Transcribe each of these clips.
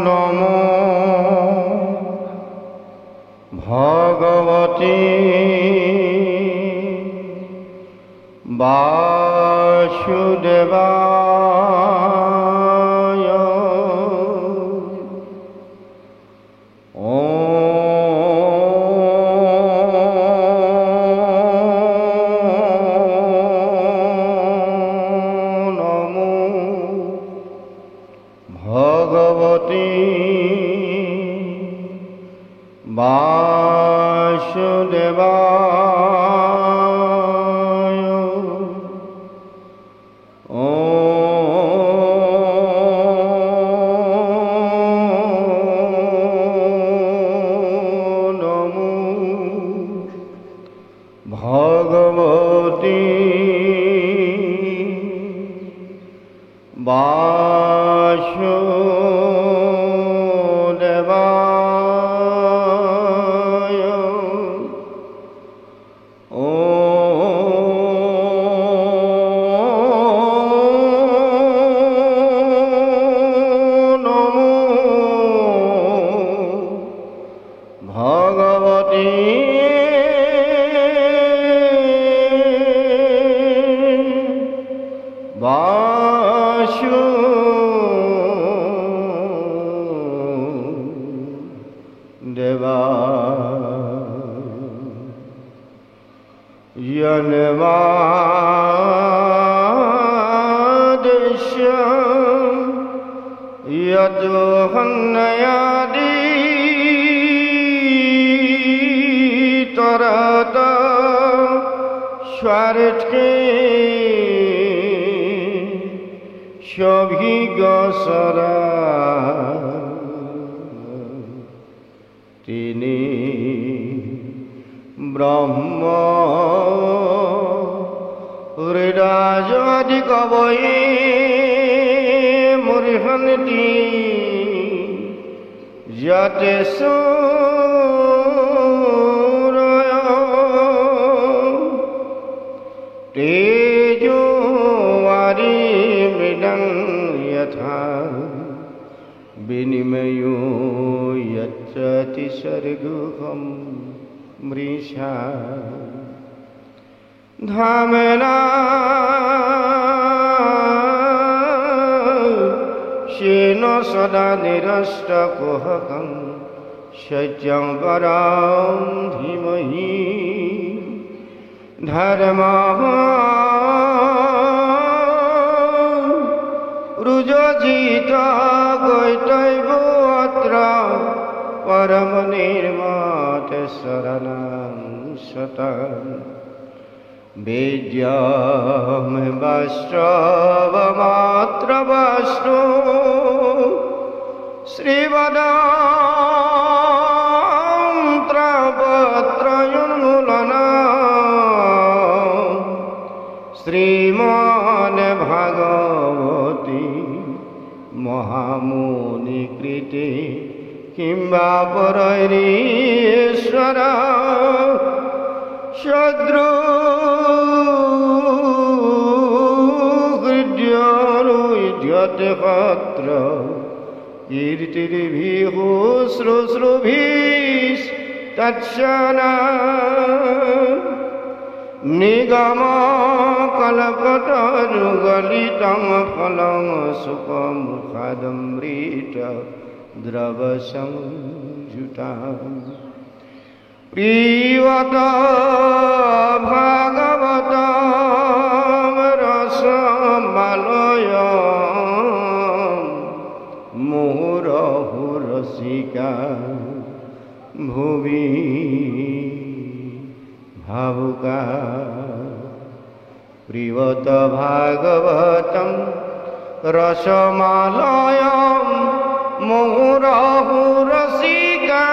নমো ভগবতে বাসুদেবায়। ভগবতে বাসুদেবায়। নমো ভগবতে বাসুদেবায়। নমো ভগবতে यन्मादेश्य यदोहन्नयादि तरत स्वार्थे সভিগসরা তিনি ব্রহ্ম হৃদয় কবয়ে মূর্হন্তি যতে সূরয় তেজো আরি মৃদং যথা বিনিমयो यच्चति सर्गोऽहं मृषा धाम्ना स्वेन सदा निरस्तकुहकं सत्यं परं धीमहि धर्मः रुजजिता गैतैवो अत्र परम निर्मात शरणं शतं वेद्यं वैष्णवमात्र वैष्णव श्रीवदान्त्रपत्रयोन्मूलनं श्रीमद् भागवती महामुनि कृते किंवा परैरीश्वर सद्रुहृद्योरुध्यते पत्र कीर्तिभिः श्रुश्रुभिस्तत्सना निगमकल्पतरुगलितं फलं सुखमुखादमृत द्रवसंयुतं प्रियत भागवतं रसमालयं मुहुरहु रसिका भुवि भावुका प्रियत भागवतं रसमालयं मुहुरहु रसिका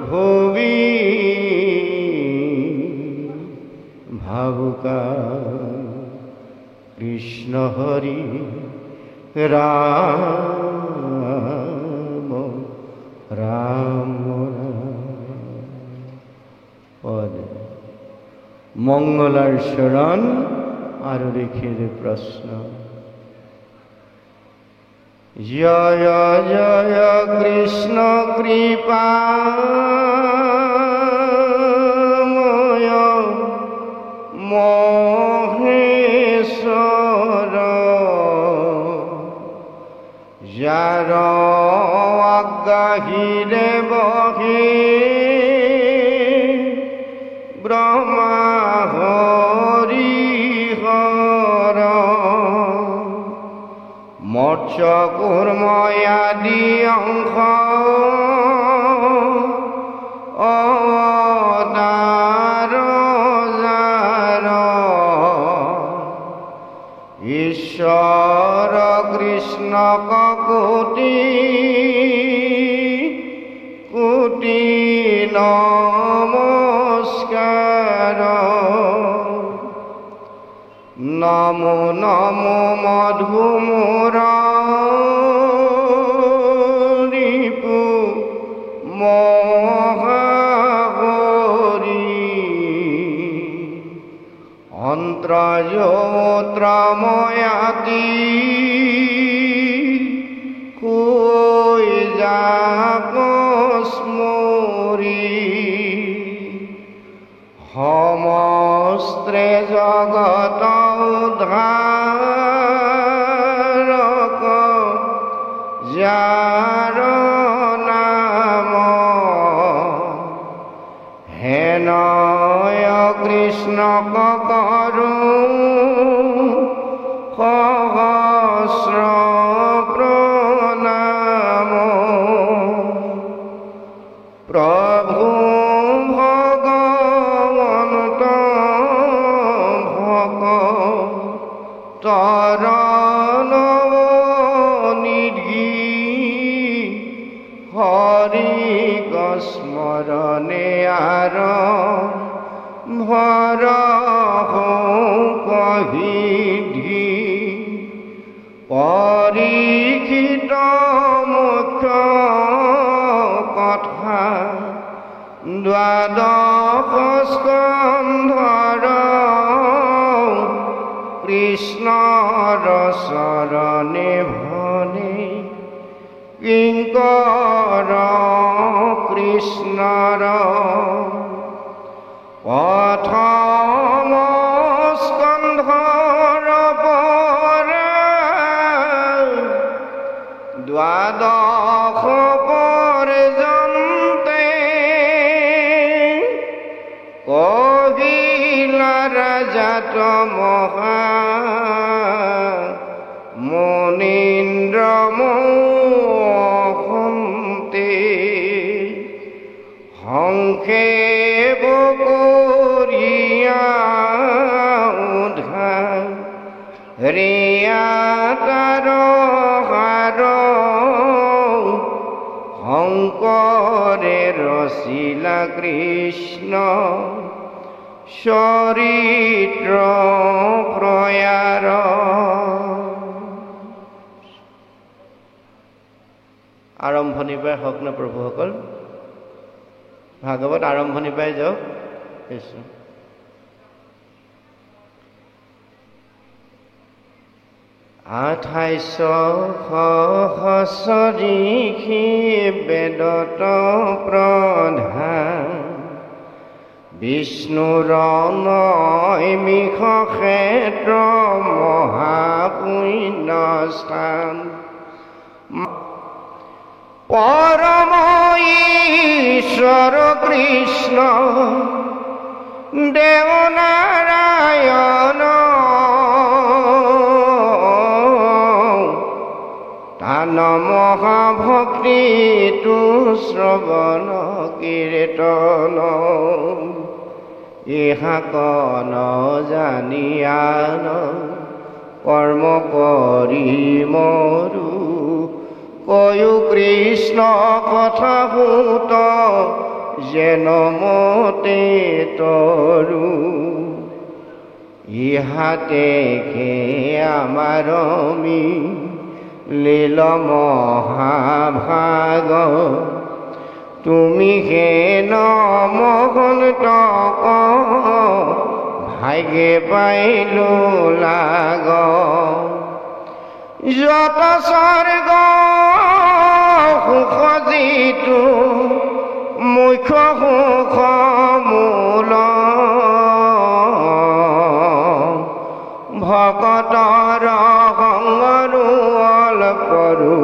भुवि भावुका कृष्ण हरि राम राम पद মঙ্গলাৰ শৰণ আৰু ঋষিৰ প্ৰশ্ন। জয় জয় কৃষ্ণ কৃপাময় মহেশ্বৰ, যাৰ আজ্ঞাহিৰে বহে ব্ৰহ্মা হৰি হৰ, মৎস্য কুৰ্ম আদি অংশ অৱতাৰ যাৰ, ঈশ্বৰ কৃষ্ণ কোটি কোটি নমস্কাৰ। নমো নমো মধুমূৰ ৰিপু মহাহৰি, অন্ত্ৰযন্ত্ৰময়াতি কৈ যাব স্মৰি, সমস্তে জগত উদ্ধাৰক যাৰ নাম, হেনয় কৃষ্ণক কৰো সহস্ৰ প্ৰণাম। প্ৰভু ভগৱন্ত ভক্তৰ নৱনিধি, হৰি স্মৰণে আৰ ভৰ কহিধি, পৰীক্ষিত মুখ্য কথা দ্বাদশ স্কন্ধৰ, কৃষ্ণৰ চৰণে ভনে কিংকৰ কৃষ্ণৰ, প্ৰথম স্কন্ধৰ পৰা দ্বাদশ পৰ্যন্তে কহিলা ৰাজাত মহা মুনীন্দ্ৰ মহন্তে, সংক্ষেপ কৰিয়া উদ্ধাৰিয়া তাৰ হাৰ, শংকৰে ৰচিলা কৃষ্ণ চৰিত্ৰ প্ৰয়াৰ। আৰম্ভণি পাই হওক না প্ৰভুসকল, ভাগৱত আৰম্ভণি পাই যাওক। কৃষ্ণ আঠাইছ সহস্ৰী বেদত প্ৰধান, বিষ্ণুৰ নৈমিষ ক্ষেত্ৰ মহাপুণ্য স্থান, পৰম ঈশ্বৰ কৃষ্ণ দেৱ নাৰায়ণ, তান মহাভক্তিটো শ্ৰৱণ কীৰ্তন, ইহাকন জানিয়ান কৰ্ম কৰি মৰু, কয়ো কৃষ্ণ কথা ভূত যেন মতে তৰু, ইহাতে খে আমাৰ লীল মহাভাগ, তুমি হে নমহন্ত ভাগ্যে পাইলো লাগ যত স্বৰ্গ সুখ যিটো মুখ্য সুখ মূল ভকতৰ সংগৰু অলপৰু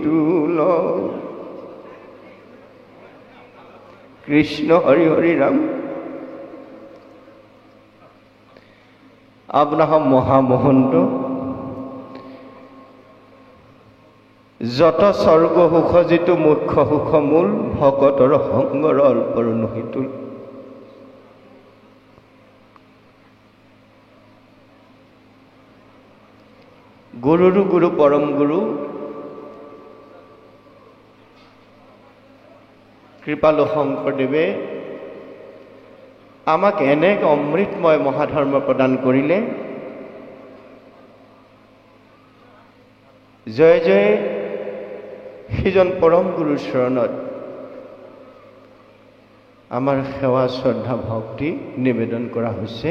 তুল কৃষ্ণ হৰি হৰি ৰাম। আপোনাৰ মহামহন্ত যত স্বৰ্গ সুখ যিটো মুখ্য সুখ মূল ভকতৰ সংগৰ অল্পৰু তুল। গুৰুৰো গুৰু পৰম গুৰু কৃপালু শংকৰদেৱে আমাক এনে অমৃতময় মহাধৰ্ম প্ৰদান কৰিলে। জয় জয় সেইজন পৰম গুৰুৰ চৰণত আমাৰ সেৱা শ্ৰদ্ধা ভক্তি নিবেদন কৰা হৈছে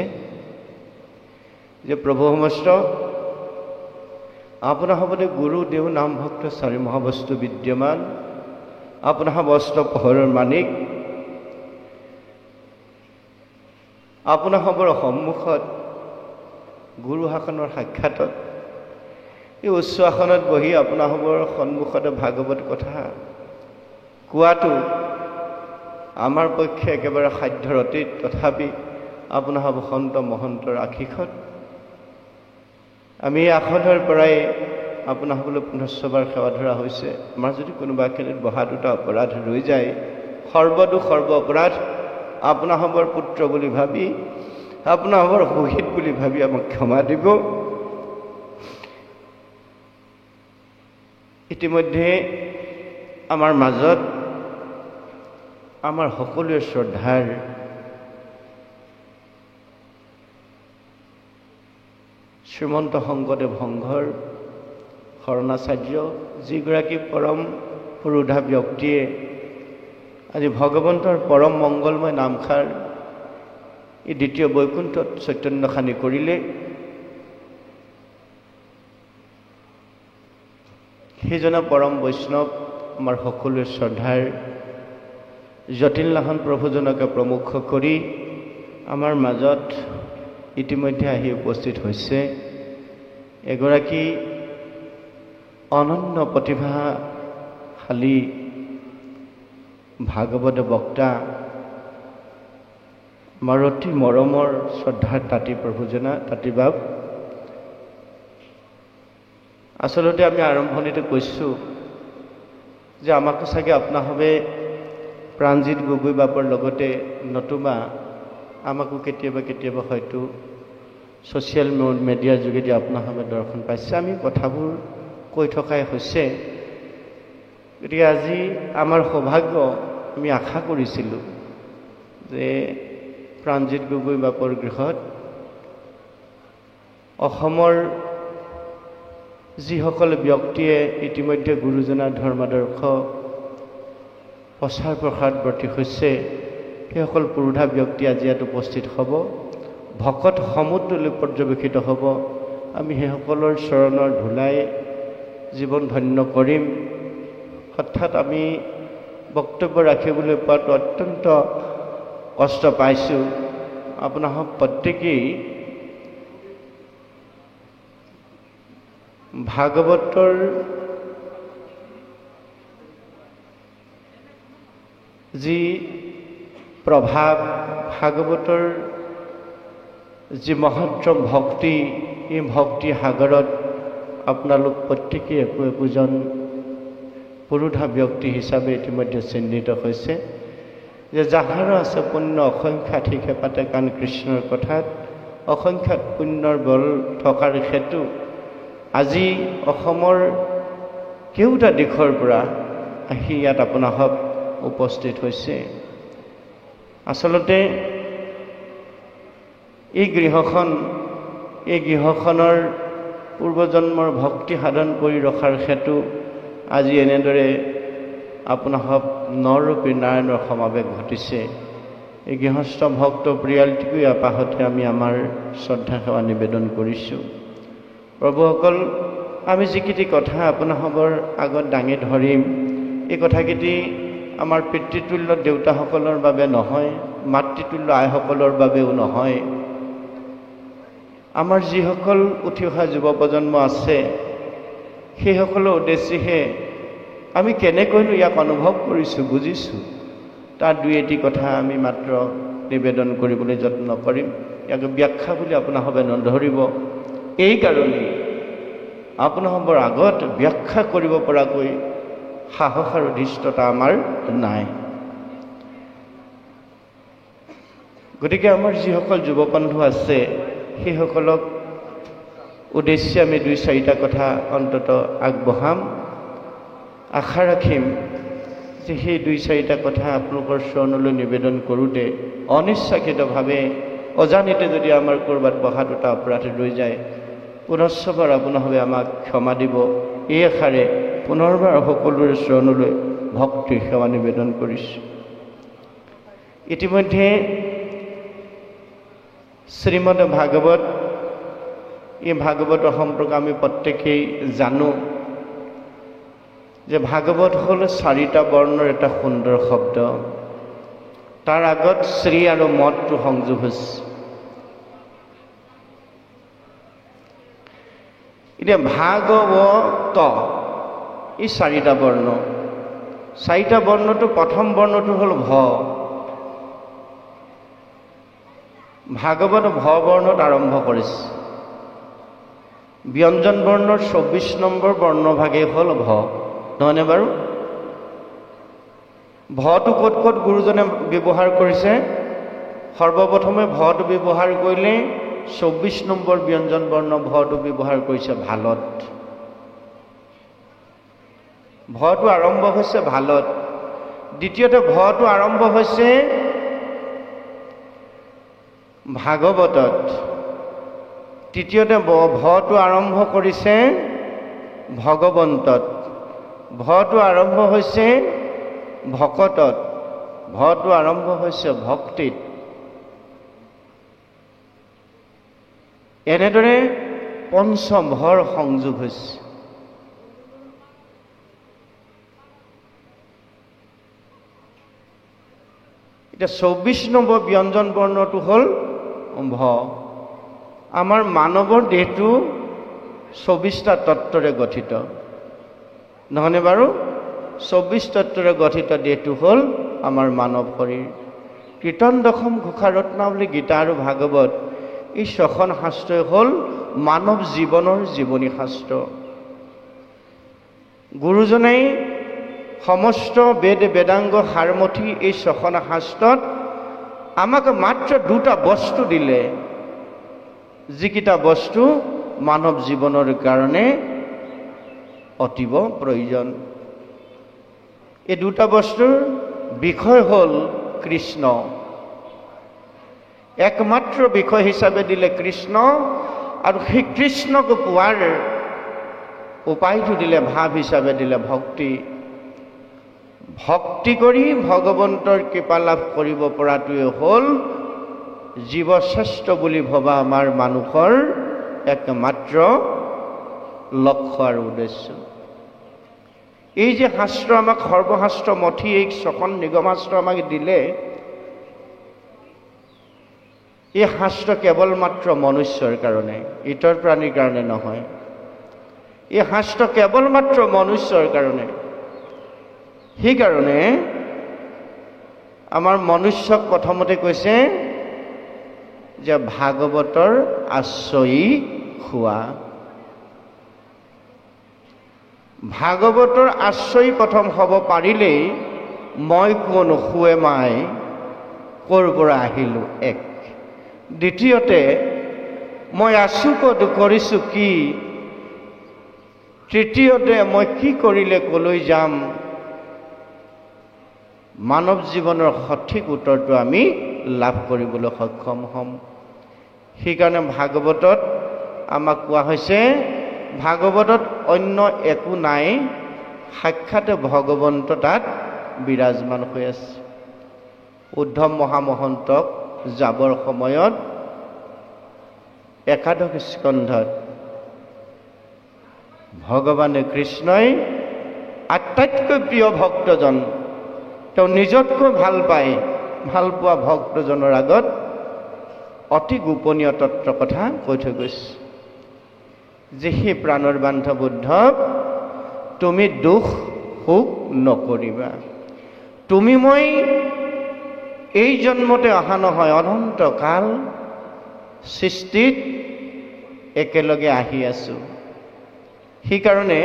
যে প্ৰভু সমস্ত আপোনাৰ সবতে গুৰু দেৱ নাম ভক্ত চাৰি মহাবস্তু বিদ্যমান আপোনাৰ বস্ত্ৰ পোহৰৰ মানিক আপোনাৰ সবৰ সন্মুখত গুৰু শাসনৰ সাক্ষাতত এই উচ্চ আসনত বহি আপোনাৰ সবৰ সন্মুখতে ভাগৱত কথা কোৱাটো আমাৰ পক্ষে একেবাৰে সাধ্যৰ অতীত। তথাপি আপোনাৰ সন্ত মহন্তৰ আশীষত আমি এই আসনৰ পৰাই আপোনাৰ সকলো পুনশ্চবাৰ সেৱা ধৰা হৈছে। আমাৰ যদি কোনোবা ক্ষেত্ৰত বহা দুটা অপৰাধ ৰৈ যায়, সৰ্বদোষ সৰ্ব অপৰাধ আপোনাৰ সবৰ পুত্ৰ বুলি ভাবি আপোনাৰ সবৰ শহীদ বুলি ভাবি আমাক ক্ষমা দিব। ইতিমধ্যে আমাৰ মাজত আমাৰ সকলোৱে শ্ৰদ্ধাৰ শ্ৰীমন্ত শংকৰদেৱ সংঘৰ শৰণাচাৰ্য যিগৰাকী পৰম পুৰুধা ব্যক্তিয়ে আজি ভগৱন্তৰ পৰম মংগলময় নামষাৰ এই দ্বিতীয় বৈকুণ্ঠত চৈতন্যখানি কৰিলে, সেইজনা পৰম বৈষ্ণৱ আমাৰ সকলোৱে শ্ৰদ্ধাৰ জটিলনাথন প্ৰভুজনকে প্ৰমুখ কৰি আমাৰ মাজত ইতিমধ্যে আহি উপস্থিত হৈছে এগৰাকী অনন্য প্ৰতিভাশালী ভাগৱত বক্তা, আমাৰ অতি মৰমৰ শ্ৰদ্ধাৰ তাঁতী প্ৰভুজনা, তাঁতী বাপ। আচলতে আমি আৰম্ভণিতে কৈছোঁ যে আমাকো চাগে আপোনাসবে প্ৰাণজিৎ গগৈ বাপৰ লগতে নতুবা আমাকো কেতিয়াবা কেতিয়াবা হয়তো ছ'চিয়েল মিডিয়াৰ যোগেদি আপোনাসবে দৰ্শন পাইছে। আমি কথাবোৰ কৈ থকাই হৈছে। গতিকে আজি আমাৰ সৌভাগ্য, আমি আশা কৰিছিলোঁ যে প্ৰাণজিৎ গগৈ বাপৰ গৃহত অসমৰ যিসকল ব্যক্তিয়ে ইতিমধ্যে গুৰুজনাৰ ধৰ্মাদৰ্শ প্ৰচাৰ প্ৰসাৰৱৰ্তী হৈছে, সেইসকল পুৰুধা ব্যক্তি আজি ইয়াত উপস্থিত হ'ব, ভকত সমুদ্ৰলৈ পৰ্যবেক্ষিত হ'ব। আমি সেইসকলৰ চৰণৰ ধূলাই জীৱন ধন্য কৰিম। অৰ্থাৎ আমি বক্তব্য ৰাখিবলৈ পোৱাটো অত্যন্ত কষ্ট পাইছোঁ। আপোনালোক প্ৰত্যেকেই ভাগৱতৰ যি প্ৰভাৱ, ভাগৱতৰ যি মহত্তম ভক্তি, এই ভক্তি সাগৰত আপোনালোক প্ৰত্যেকেই একো একোজন পুৰুধা ব্যক্তি হিচাপে ইতিমধ্যে চিহ্নিত হৈছে যে যাহাৰ আছে পুণ্য অসংখ্যাত শিখে পাতে কাণ কৃষ্ণৰ কথাত, অসংখ্যাত পুণ্যৰ বল থকাৰ হেতু আজি অসমৰ কেওটা দিশৰ পৰা আহি ইয়াত আপোনালোক উপস্থিত হৈছে। আচলতে এই গৃহখনৰ পূৰ্বজন্মৰ ভক্তি সাধন কৰি ৰখাৰ হেতু আজি এনেদৰে আপোনালোক নৰৰূপী নাৰায়ণৰ সমাৱেশ ঘটিছে। এই গৃহস্থ ভক্ত পৰিয়ালটিকো ইয়াৰ পাহতে আমি আমাৰ শ্ৰদ্ধা সেৱা নিবেদন কৰিছোঁ। প্ৰভুসকল, আমি যিকেইটি কথা আপোনাসৱৰ আগত দাঙি ধৰিম, এই কথাকেইটি আমাৰ পিতৃতুল্য দেউতাসকলৰ বাবে নহয়, মাতৃতুল্য আইসকলৰ বাবেও নহয়। আমাৰ যিসকল উঠি অহা যুৱ প্ৰজন্ম আছে, সেইসকলৰ উদ্দেশ্যেহে আমি কেনেকৈনো ইয়াক অনুভৱ কৰিছোঁ, বুজিছোঁ, তাৰ দুই এটি কথা আমি মাত্ৰ নিবেদন কৰিবলৈ যত্ন কৰিম। ইয়াক ব্যাখ্যা বুলি আপোনাসৱে নধৰিব। এইকাৰণেই আপোনাসৱৰ আগত ব্যাখ্যা কৰিব পৰাকৈ সাহস আৰু ধৃষ্টতা আমাৰ নাই। গতিকে আমাৰ যিসকল যুৱবন্ধু আছে, সেইসকলক উদ্দেশ্যে আমি দুই চাৰিটা কথা অন্তত আগবঢ়াম। আশা ৰাখিম যে সেই দুই চাৰিটা কথা আপোনালোকৰ চৰণলৈ নিবেদন কৰোঁতে অনিচ্ছাকৃতভাৱে অজানিতে যদি আমাৰ ক'ৰবাত বহা দুটা অপৰাধ ৰৈ যায়, পুনশ্চবাৰ আপোনাসৱে আমাক ক্ষমা দিব। এই আশাৰে পুনৰবাৰ সকলোৰে চৰণলৈ ভক্তিৰ সেৱা নিবেদন কৰিছোঁ। ইতিমধ্যে শ্ৰীমদ ভাগৱত, এই ভাগৱতৰ সম্পৰ্কে আমি প্ৰত্যেকেই জানো যে ভাগৱত হ'ল চাৰিটা বৰ্ণৰ এটা সুন্দৰ শব্দ। তাৰ আগত শ্ৰী আৰু মতটো সংযোগ হৈছে। এতিয়া ভাগৱত এই চাৰিটা বৰ্ণ, চাৰিটা বৰ্ণটো প্ৰথম বৰ্ণটো হ'ল ভ। ভাগৱত ভ বৰ্ণত আৰম্ভ কৰিছে। ব্যঞ্জন বৰ্ণৰ ২৪ নম্বৰ বৰ্ণভাগেই হ'ল ভ, নহয়নে বাৰু? ভটো ক'ত ক'ত গুৰুজনে ব্যৱহাৰ কৰিছে? সৰ্বপ্ৰথমে ভটো ব্যৱহাৰ কৰিলে ২৪ নম্বৰ ব্যঞ্জন বৰ্ণ ভটো ব্যৱহাৰ কৰিছে ভালত। ভটো আৰম্ভ হৈছে ভালত। দ্বিতীয়তে ভটো আৰম্ভ হৈছে ভাগৱতত। তৃতীয়তে ভটো আৰম্ভ কৰিছে ভগৱন্তত। ভটো আৰম্ভ হৈছে ভকতত। ভটো আৰম্ভ হৈছে ভক্তিত। এনেদৰে পঞ্চম ভৰ সংযোগ হৈছে। এতিয়া ২৪ নম্বৰ ব্যঞ্জন বৰ্ণটো হ'ল ভ। আমাৰ মানৱৰ দেহটো ২৪টা তত্ত্বৰে গঠিত, নহয়নে বাৰু? ২৪ তত্ত্বৰে গঠিত দেহটো হ'ল আমাৰ মানৱ শৰীৰ। কীৰ্তন দশম ঘোষা ৰত্নাৱলী গীতা আৰু ভাগৱত এই ছখন শাস্ত্ৰই হ'ল মানৱ জীৱনৰ জীৱনী শাস্ত্ৰ। গুৰুজনাই সমস্ত বেদ বেদাংগ সাৰমথি এই ছখন শাস্ত্ৰত আমাক মাত্ৰ দুটা বস্তু দিলে, যিকেইটা বস্তু মানৱ জীৱনৰ কাৰণে অতীৱ প্ৰয়োজন। এই দুটা বস্তুৰ বিষয় হ'ল কৃষ্ণ। একমাত্ৰ বিষয় হিচাপে দিলে কৃষ্ণ, আৰু সেই কৃষ্ণক পোৱাৰ উপায়টো দিলে, ভাৱ হিচাপে দিলে ভক্তি। ভক্তি কৰি ভগৱন্তৰ কৃপা লাভ কৰিব পৰাটোৱে হ'ল জীৱশ্ৰেষ্ঠ বুলি ভবা আমাৰ মানুহৰ একমাত্ৰ লক্ষ্য আৰু উদ্দেশ্য। এই যে শাস্ত্ৰ আমাক সৰ্বশাস্ত্ৰ মথি এই ছখন নিগমাস্ত্ৰ আমাক দিলে, এই শাস্ত্ৰ কেৱল মাত্ৰ মনুষ্যৰ কাৰণে, ইতৰ প্ৰাণীৰ কাৰণে নহয়। এই শাস্ত্ৰ কেৱল মাত্ৰ মনুষ্যৰ কাৰণে। সেইকাৰণে আমাৰ মনুষ্যক প্ৰথমতে কৈছে যে ভাগৱতৰ আশ্ৰয়ী হোৱা। ভাগৱতৰ আশ্ৰয়ী প্ৰথম হ'ব পাৰিলেই মই কোন, শুৱে মাই, ক'ৰ পৰা আহিলোঁ এক। দ্বিতীয়তে মই আছোঁ ক'ত, কৰিছোঁ কি। তৃতীয়তে মই কি কৰিলে ক'লৈ যাম। মানৱ জীৱনৰ সঠিক উত্তৰটো আমি লাভ কৰিবলৈ সক্ষম হ'ম। সেইকাৰণে ভাগৱতত আমাক কোৱা হৈছে, ভাগৱতত অন্য একো নাই, সাক্ষাৎ ভগৱন্ত তাত বিৰাজমান হৈ আছে। উদ্ধৱ মহামহন্তক যাবৰ সময়ত একাদশ স্কন্ধত ভগৱানে কৃষ্ণই আটাইতকৈ প্ৰিয় ভক্তজন, তেওঁ নিজতকৈ ভাল পায়, ভাল পোৱা ভক্তজনৰ আগত অতি গোপনীয় তত্ত্ব কথা কৈ থৈ গৈছে যে হে প্ৰাণৰ বান্ধৱ উদ্ধৱ, তুমি দুখ সুখ নকৰিবা। তুমি মই এই জন্মতে অহা নহয়, অনন্ত কাল সৃষ্টিত একেলগে আহি আছো। সেইকাৰণে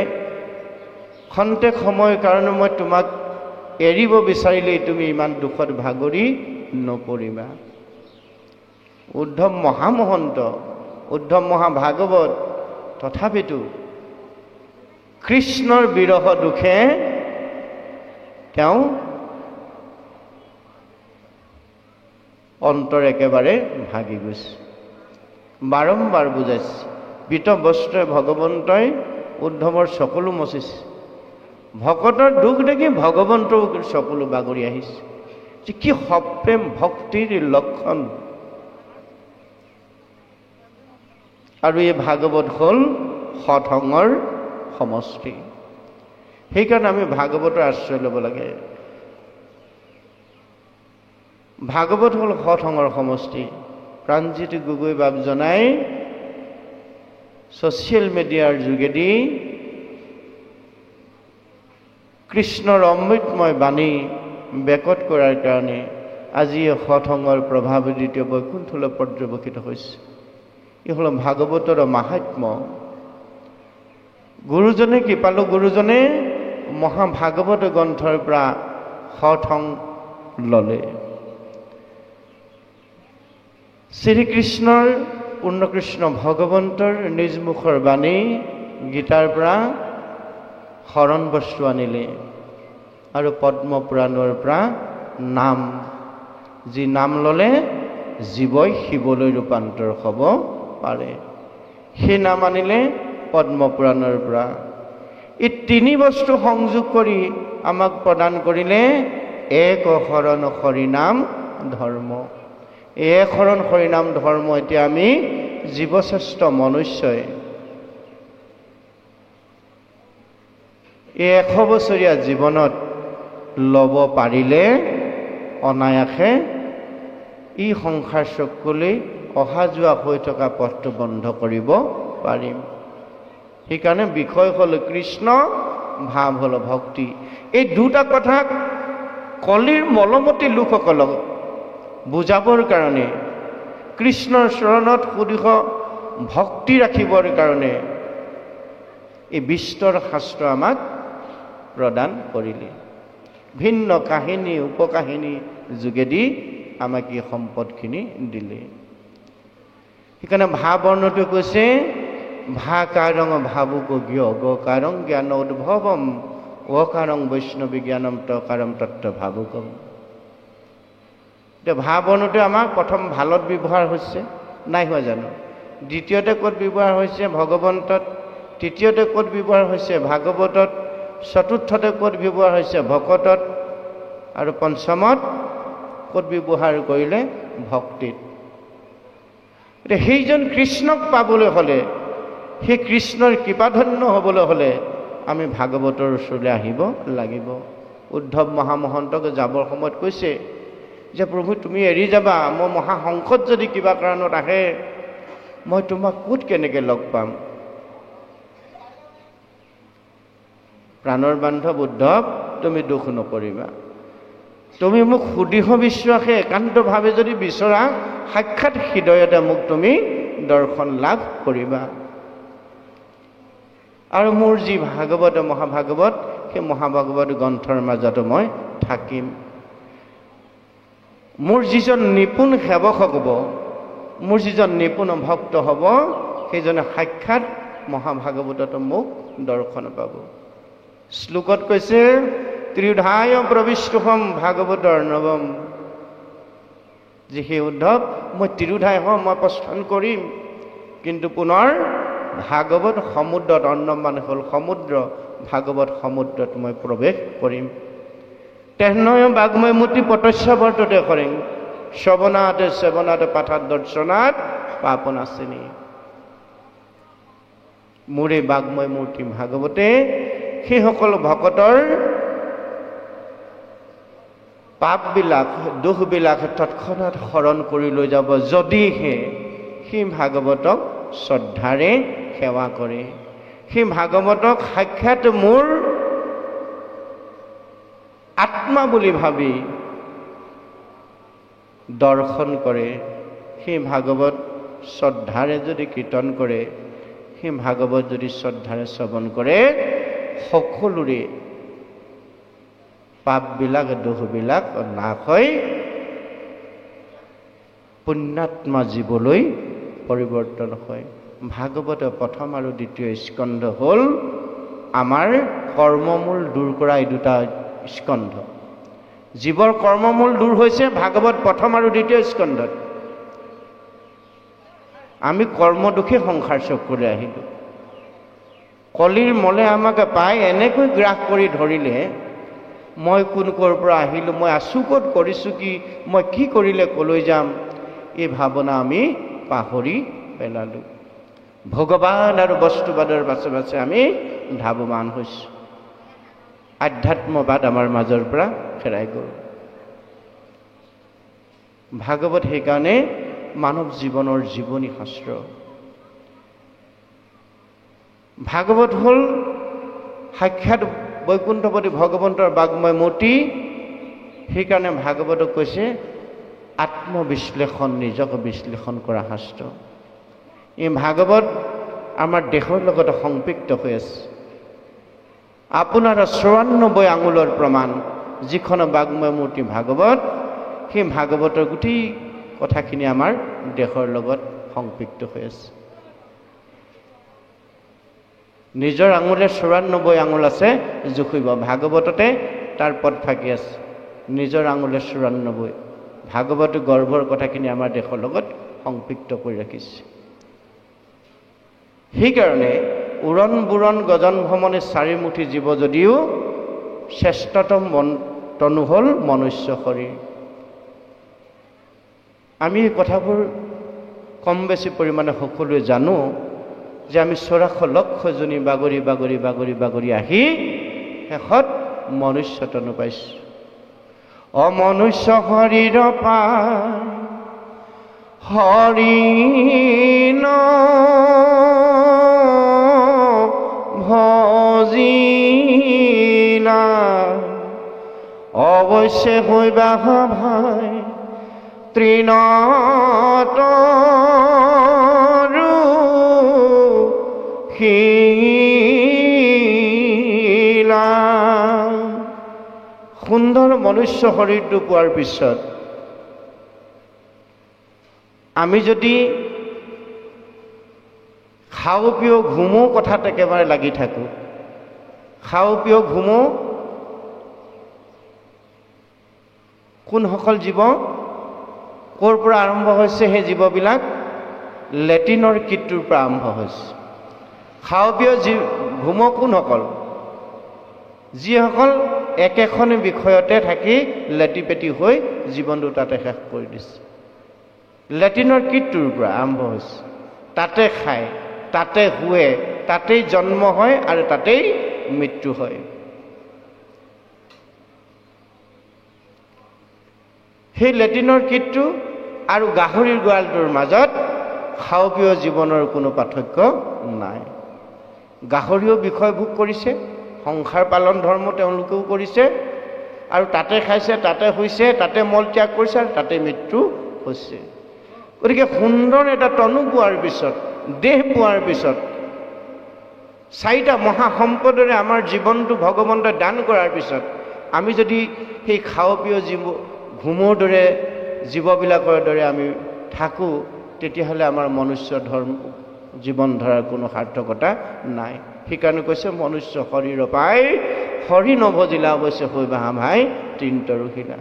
খন্তেক সময়ৰ কাৰণে মই তোমাক এৰিব বিচাৰিলেই তুমি ইমান দুখত ভাগৰি নপৰিবা। উদ্ধৱ মহামহন্ত, উদ্ধৱ মহাভাগৱত তথাপিতো কৃষ্ণৰ বিৰহ দুখে তেওঁ অন্তৰ একেবাৰে ভাগি গৈছে। বাৰম্বাৰ বুজাইছে, বিত বস্ত্ৰই ভগৱন্তই উদ্ধৱৰ চকুলো মচিছে। ভকতৰ দুখ দেখি ভগৱন্তৰ চকুলো বাগৰি আহিছে। যে কি সপ্ৰেম ভক্তিৰ লক্ষণ। আৰু এই ভাগৱত হ'ল সৎসংগৰ সমষ্টি। সেইকাৰণে আমি ভাগৱতৰ আশ্ৰয় ল'ব লাগে। ভাগৱত হ'ল সৎসংগৰ সমষ্টি। প্ৰাণজিৎ গগৈ বাপজনাই ছ'চিয়েল মিডিয়াৰ যোগেদি কৃষ্ণৰ অমৃতময় বাণী বেকত কৰাৰ কাৰণে আজি সৎসংগৰ প্ৰভাৱ দ্বিতীয় বৈকুণ্ঠলৈ পৰ্যবেক্ষিত হৈছে। এই হ'ল ভাগৱতৰ মাহাত্ম্য। গুৰুজনে কৃপালু গুৰুজনে মহাভাগৱত গ্ৰন্থৰ পৰা সৎসং ল'লে। শ্ৰীকৃষ্ণৰ পূৰ্ণকৃষ্ণ ভগৱন্তৰ নিজ মুখৰ বাণী গীতাৰ পৰা শৰণ বস্তু আনিলে আৰু পদ্ম পুৰাণৰ পৰা নাম, যি নাম ল'লে জীৱই শিৱলৈ ৰূপান্তৰ হ'ব পাৰে, সেই নাম আনিলে পদ্ম পুৰাণৰ পৰা। এই তিনি বস্তু সংযোগ কৰি আমাক প্ৰদান কৰিলে এক শৰণ হৰিনাম ধৰ্ম। এই শৰণ হৰিনাম ধৰ্ম এতিয়া আমি জীৱশ্ৰেষ্ঠ মনুষ্যই এই 100 বছৰীয়া জীৱনত ল'ব পাৰিলে অনায়াসে ই সংসাৰ চকুলৈ অহা যোৱা হৈ থকা পথটো বন্ধ কৰিব পাৰিম। সেইকাৰণে বিষয় হ'ল কৃষ্ণ, ভাৱ হ'ল ভক্তি। এই দুটা কথা কলিৰ মলমতী লোকসকলক বুজাবৰ কাৰণে, কৃষ্ণৰ চৰণত সুদৃঢ় ভক্তি ৰাখিবৰ কাৰণে এই বিস্তৰ শাস্ত্ৰ আমাক প্ৰদান কৰিলে। ভিন্ন কাহিনী উপকাহিনী যোগেদি আমাক এই সম্পদখিনি দিলে। সেইকাৰণে ভাৱৰ্ণটো কৈছে ভাকাৰং ভাবুক জ্ঞ কাৰং জ্ঞান উদ্ভৱম অকাৰং বৈষ্ণৱী জ্ঞানম তকাৰম তত্ত্ব ভাবুকম। এতিয়া ভাৱৰ্ণটো আমাক প্ৰথম ভালত ব্যৱহাৰ হৈছে, নাই হোৱা জানো? দ্বিতীয়তে ক'ত ব্যৱহাৰ হৈছে? ভগৱন্তত। তৃতীয়তে ক'ত ব্যৱহাৰ হৈছে? ভাগৱতত। চতুৰ্থতে ক'ত ব্যৱহাৰ হৈছে? ভকতত। আৰু পঞ্চমত ক'ত ব্যৱহাৰ কৰিলে? ভক্তিত। এতিয়া সেইজন কৃষ্ণক পাবলৈ হ'লে, সেই কৃষ্ণৰ কৃপাধন্য হ'বলৈ হ'লে আমি ভাগৱতৰ ওচৰলৈ আহিব লাগিব। উদ্ধৱ মহামহন্তক যাবৰ সময়ত কৈছে যে প্ৰভু তুমি এৰি যাবা, মই মহাসংকট যদি কিবা কাৰণত আহে মই তোমাক ক'ত কেনেকৈ লগ পাম? প্ৰাণৰ বান্ধৱ উদ্ধৱ, তুমি দুখ নকৰিবা। তুমি মোক সুদৃঢ় বিশ্বাসে একান্তভাৱে যদি বিচৰা, সাক্ষাৎ হৃদয়তে মোক তুমি দৰ্শন লাভ কৰিবা। আৰু মোৰ যি ভাগৱত মহাভাগৱত, সেই মহাভাগৱত গ্ৰন্থৰ মাজতো মই থাকিম। মোৰ যিজন নিপুণ সেৱক হ'ব, মোৰ যিজন নিপুণ ভক্ত হ'ব, সেইজনে সাক্ষাৎ মহাভাগৱততো মোক দৰ্শন পাব। শ্লোকত কৈছে ত্ৰিধায় প্ৰবিষ্টুহম ভাগৱতৰ নৱম, যে সেই উদ্ধৱ মই তিৰুধায় হম, মই প্ৰস্থান কৰিম, কিন্তু পুনৰ ভাগৱত সমুদ্ৰত, অন্ন মানে হ'ল সমুদ্ৰ, ভাগৱত সমুদ্ৰত মই প্ৰৱেশ কৰিম। তেহনয় বাগময় মূৰ্তি পটস্য বৰ্ততে কৰেন শ্ৰবণাৎ সেবনাৎ পাঠাৎ দৰ্শনাৎ পাপন আসেনি। মোৰ এই বাগময় মূৰ্তি ভাগৱতে সেইসকল ভকতৰ পাপবিলাক দুখবিলাক তৎক্ষণাৎ হৰণ কৰি লৈ যাব যদিহে সেই ভাগৱতক শ্ৰদ্ধাৰে সেৱা কৰে, সেই ভাগৱতক সাক্ষাৎ মোৰ আত্মা বুলি ভাবি দৰ্শন কৰে, সেই ভাগৱত শ্ৰদ্ধাৰে যদি কীৰ্তন কৰে, সেই ভাগৱত যদি শ্ৰদ্ধাৰে শ্ৰৱণ কৰে, সকলোৰে পাপবিলাক দোষবিলাক নাশ হৈ পুণ্যাত্মা জীৱলৈ পৰিৱৰ্তন হয়। ভাগৱতৰ প্ৰথম আৰু দ্বিতীয় স্কন্ধ হ'ল আমাৰ কৰ্মমূল দূৰ কৰা এই দুটা স্কন্ধ। জীৱৰ কৰ্মমূল দূৰ হৈছে ভাগৱত প্ৰথম আৰু দ্বিতীয় স্কন্ধত। আমি কৰ্মদোষে সংসাৰ চকুৰে আহিলোঁ। কলিৰ মলে আমাক পাই এনেকৈ গ্ৰাস কৰি ধৰিলে, মই কোন ক'ৰ পৰা আহিলোঁ, মই আছোঁ ক'ত, কৰিছোঁ কি, মই কি কৰিলে কলৈ যাম, এই ভাৱনা আমি পাহৰি পেলালোঁ। ভগৱান আৰু বস্তুবাদৰ পাছে পাছে আমি ধাৱমান হৈছোঁ। আধ্যাত্মবাদ আমাৰ মাজৰ পৰা হেৰাই গ'ল। ভাগৱত সেইকাৰণে মানৱ জীৱনৰ জীৱনী শাস্ত্ৰ। ভাগৱত হ'ল সাক্ষাৎ বৈকুণ্ঠপতি ভগৱন্তৰ বাগময় মূৰ্তি। সেইকাৰণে ভাগৱতক কৈছে আত্মবিশ্লেষণ, নিজক বিশ্লেষণ কৰা শাস্ত্ৰ। এই ভাগৱত আমাৰ দেশৰ লগত সংপৃক্ত হৈ আছে। আপোনাৰ ৯৪ আঙুলৰ প্ৰমাণ যিখন বাগময় মূৰ্তি ভাগৱত, সেই ভাগৱতৰ গোটেই কথাখিনি আমাৰ দেশৰ লগত সংপৃক্ত হৈ আছে। নিজৰ আঙুলে ৯৪ আঙুল আছে জুখিব, ভাগৱততে তাৰ পদ ফাঁকি আছে। নিজৰ আঙুলে ৯৪, ভাগৱত গৰ্ভৰ কথাখিনি আমাৰ দেশৰ লগত সংপৃক্ত কৰি ৰাখিছে। সেইকাৰণে উৰণ বুৰণ গজন ভ্ৰমণে চাৰিমুঠি জীৱ যদিও শ্ৰেষ্ঠতম তনু হ'ল মনুষ্য শৰীৰ। আমি এই কথাবোৰ কম বেছি পৰিমাণে সকলোৱে জানো যে আমি ৮৪,০০,০০০জনী বাগৰি বাগৰি বাগৰি বাগৰি আহি শেষত মনুষ্য তনু পাইছোঁ। অমনুষ্য শৰীৰ পাই হৰিণ ভজিলা, অৱশ্যে হৈবা ভাই তৃণতৰু শিলা। সুন্দৰ মনুষ্য শৰীৰটো পোৱাৰ পিছত আমি যদি খাওঁ পিও ঘুমো কথাত একেবাৰে লাগি থাকোঁ, খাওঁ পিও ঘুমো, কোনসকল জীৱ ক'ৰ পৰা আৰম্ভ হৈছে? সেই জীৱবিলাক লেটিনৰ কীটটোৰ পৰা আৰম্ভ হৈছে। খাওঁ পিও ঘুমো কোনসকল? যিসকল একেখন বিষয়তে থাকি লেটিপেটি হৈ জীৱনটো তাতে শেষ কৰি দিছে। লেটিনৰ কীটটোৰ পৰা আৰম্ভ হৈছে, তাতে খায়, তাতে শুৱে, তাতেই জন্ম হয় আৰু তাতেই মৃত্যু হয়। সেই লেটিনৰ কীটটো আৰু গাহৰিৰ গঁৰালটোৰ মাজত খাওঁ পিও জীৱনৰ কোনো পাৰ্থক্য নাই। গাহৰিও বিষয় ভোগ কৰিছে, সংসাৰ পালন ধৰ্ম তেওঁলোকেও কৰিছে, আৰু তাতে খাইছে, তাতে শুইছে, তাতে মল ত্যাগ কৰিছে, আৰু তাতে মৃত্যু হৈছে। গতিকে সুন্দৰ এটা তনু পোৱাৰ পিছত, দেহ পোৱাৰ পিছত, 4টা মহাসম্পদৰে আমাৰ জীৱনটো ভগৱন্তই দান কৰাৰ পিছত আমি যদি সেই খাওঁ পিও ঘুমৰ দৰে জীৱবিলাকৰ দৰে আমি থাকোঁ, তেতিয়াহ'লে আমাৰ মনুষ্য জীৱন ধৰাৰ কোনো সাৰ্থকতা নাই। সেইকাৰণে কৈছে মনুষ্য শৰীৰ পাই হৰি নভজিলা, অৱশ্যে হৈবা ভাই তৃণতৰু শিলা।